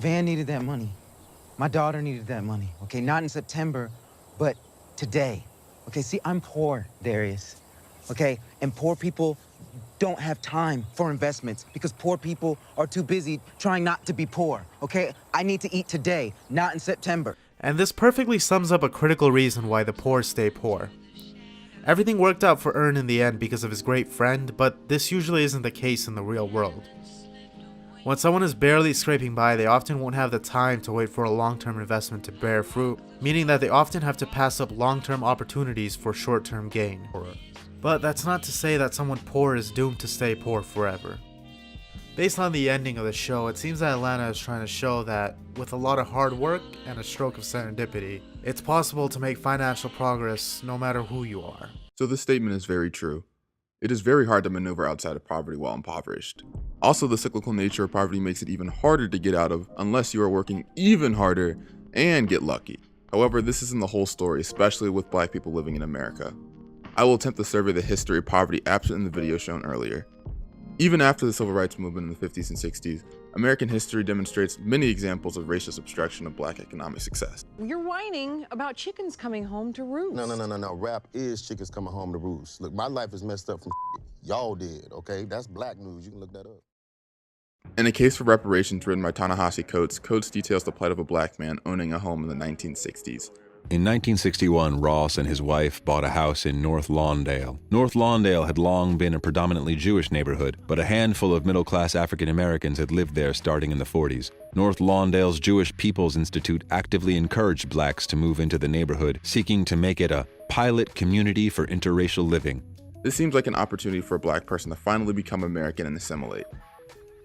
Van needed that money. My daughter needed that money, okay? Not in September, but today. Okay, see, I'm poor, Darius, okay? And poor people don't have time for investments because poor people are too busy trying not to be poor, okay? I need to eat today, not in September. And this perfectly sums up a critical reason why the poor stay poor. Everything worked out for Ern in the end because of his great friend, but this usually isn't the case in the real world. When someone is barely scraping by, they often won't have the time to wait for a long-term investment to bear fruit, meaning that they often have to pass up long-term opportunities for short-term gain. But that's not to say that someone poor is doomed to stay poor forever. Based on the ending of the show, it seems that Atlanta is trying to show that, with a lot of hard work and a stroke of serendipity, it's possible to make financial progress no matter who you are. So this statement is very true. It is very hard to maneuver outside of poverty while impoverished. Also, the cyclical nature of poverty makes it even harder to get out of unless you are working even harder and get lucky. However, this isn't the whole story, especially with Black people living in America. I will attempt to survey the history of poverty absent in the video shown earlier. Even after the civil rights movement in the 50s and 60s, American history demonstrates many examples of racist obstruction of Black economic success. You're whining about chickens coming home to roost. No. Rap is chickens coming home to roost. Look, my life is messed up from y'all did, okay? That's Black news. You can look that up. In a case for reparations written by Ta-Nehisi Coates, Coates details the plight of a Black man owning a home in the 1960s. In 1961, Ross and his wife bought a house in North Lawndale. North Lawndale had long been a predominantly Jewish neighborhood, but a handful of middle-class African Americans had lived there starting in the 40s. North Lawndale's Jewish People's Institute actively encouraged Blacks to move into the neighborhood, seeking to make it a pilot community for interracial living. This seems like an opportunity for a Black person to finally become American and assimilate.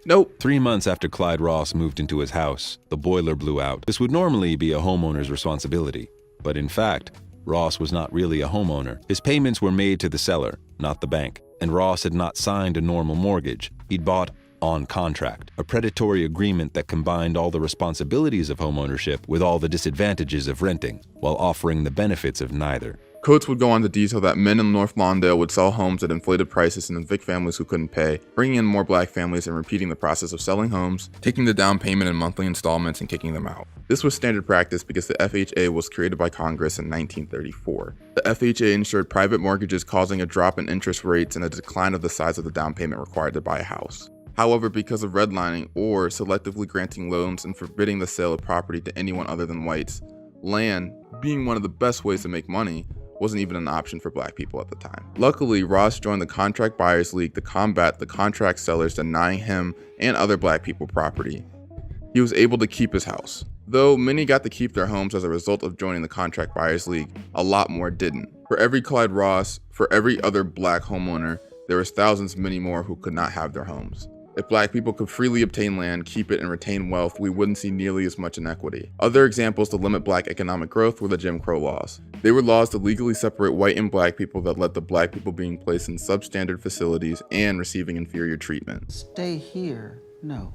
Nope. 3 months after Clyde Ross moved into his house, the boiler blew out. This would normally be a homeowner's responsibility. But in fact, Ross was not really a homeowner. His payments were made to the seller, not the bank. And Ross had not signed a normal mortgage. He'd bought on contract, a predatory agreement that combined all the responsibilities of homeownership with all the disadvantages of renting, while offering the benefits of neither. Coates would go on to detail that men in North Lawndale would sell homes at inflated prices and evict families who couldn't pay, bringing in more Black families and repeating the process of selling homes, taking the down payment in monthly installments, and kicking them out. This was standard practice because the FHA was created by Congress in 1934. The FHA insured private mortgages, causing a drop in interest rates and a decline of the size of the down payment required to buy a house. However, because of redlining or selectively granting loans and forbidding the sale of property to anyone other than whites, land, being one of the best ways to make money, wasn't even an option for Black people at the time. Luckily, Ross joined the Contract Buyers League to combat the contract sellers denying him and other Black people property. He was able to keep his house. Though many got to keep their homes as a result of joining the Contract Buyers League, a lot more didn't. For every Clyde Ross, for every other Black homeowner, there was thousands many more who could not have their homes. If Black people could freely obtain land, keep it, and retain wealth, we wouldn't see nearly as much inequity. Other examples to limit Black economic growth were the Jim Crow laws. They were laws to legally separate white and Black people that led to Black people being placed in substandard facilities and receiving inferior treatment. Stay here? No.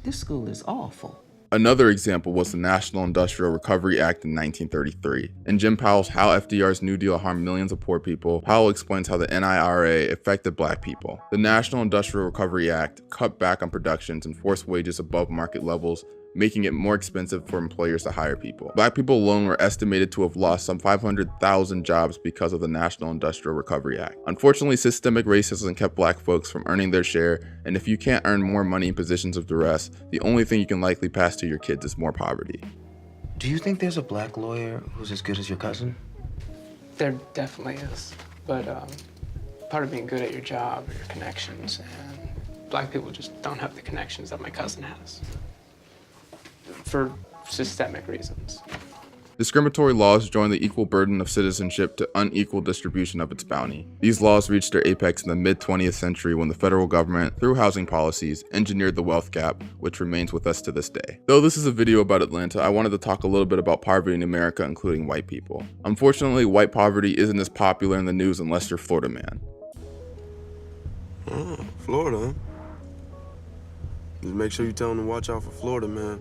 This school is awful. Another example was the National Industrial Recovery Act in 1933. In Jim Powell's How FDR's New Deal Harmed Millions of Poor People, Powell explains how the NIRA affected Black people. The National Industrial Recovery Act cut back on productions and forced wages above market levels, making it more expensive for employers to hire people. Black people alone were estimated to have lost some 500,000 jobs because of the National Industrial Recovery Act. Unfortunately, systemic racism kept Black folks from earning their share, and if you can't earn more money in positions of duress, the only thing you can likely pass to your kids is more poverty. Do you think there's a Black lawyer who's as good as your cousin? There definitely is, but part of being good at your job are your connections, and Black people just don't have the connections that my cousin has. For systemic reasons. Discriminatory laws joined the equal burden of citizenship to unequal distribution of its bounty. These laws reached their apex in the mid-20th century when the federal government, through housing policies, engineered the wealth gap, which remains with us to this day. Though this is a video about Atlanta, I wanted to talk a little bit about poverty in America, including white people. Unfortunately, white poverty isn't as popular in the news unless you're Florida man. Florida, huh? Just make sure you tell them to watch out for Florida, man.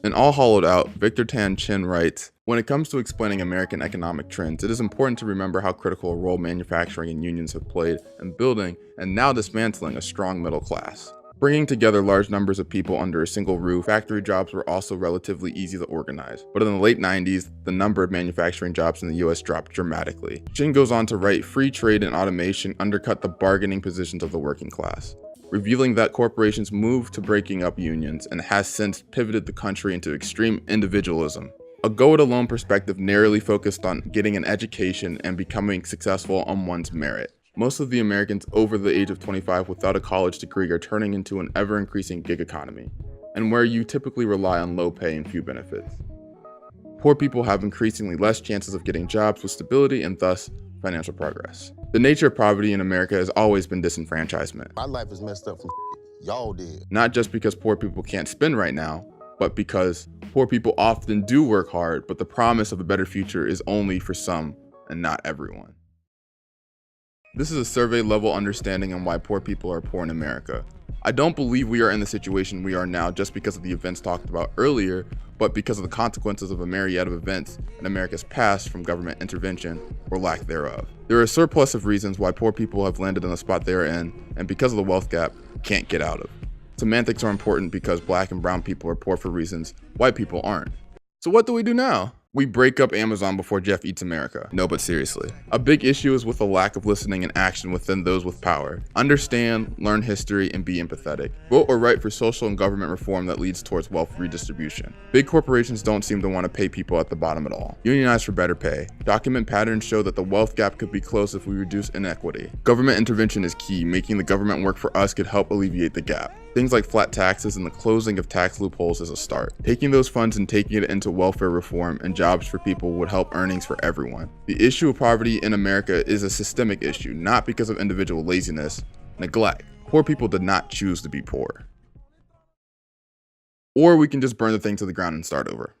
In All Hollowed Out, Victor Tan Chin writes, "When it comes to explaining American economic trends, it is important to remember how critical a role manufacturing and unions have played in building and now dismantling a strong middle class. Bringing together large numbers of people under a single roof, factory jobs were also relatively easy to organize. But in the late 90s, the number of manufacturing jobs in the US dropped dramatically. Chin goes on to write, "Free trade and automation undercut the bargaining positions of the working class," revealing that corporations moved to breaking up unions and has since pivoted the country into extreme individualism. A go-it-alone perspective narrowly focused on getting an education and becoming successful on one's merit. Most of the Americans over the age of 25 without a college degree are turning into an ever-increasing gig economy, and where you typically rely on low pay and few benefits. Poor people have increasingly less chances of getting jobs with stability and thus financial progress. The nature of poverty in America has always been disenfranchisement. My life is messed up from y'all did. Not just because poor people can't spend right now, but because poor people often do work hard, but the promise of a better future is only for some and not everyone. This is a survey-level understanding on why poor people are poor in America. I don't believe we are in the situation we are now just because of the events talked about earlier, but because of the consequences of a myriad of events in America's past from government intervention or lack thereof. There are a surplus of reasons why poor people have landed in the spot they are in, and because of the wealth gap, can't get out of. Semantics are important because black and brown people are poor for reasons white people aren't. So what do we do now? We break up Amazon before Jeff eats America. No, but seriously. A big issue is with the lack of listening and action within those with power. Understand, learn history, and be empathetic. Vote or write for social and government reform that leads towards wealth redistribution. Big corporations don't seem to want to pay people at the bottom at all. Unionize for better pay. Document patterns show that the wealth gap could be closed if we reduce inequity. Government intervention is key. Making the government work for us could help alleviate the gap. Things like flat taxes and the closing of tax loopholes is a start. Taking those funds and taking it into welfare reform and jobs for people would help earnings for everyone. The issue of poverty in America is a systemic issue, not because of individual laziness, neglect. Poor people did not choose to be poor. Or we can just burn the thing to the ground and start over.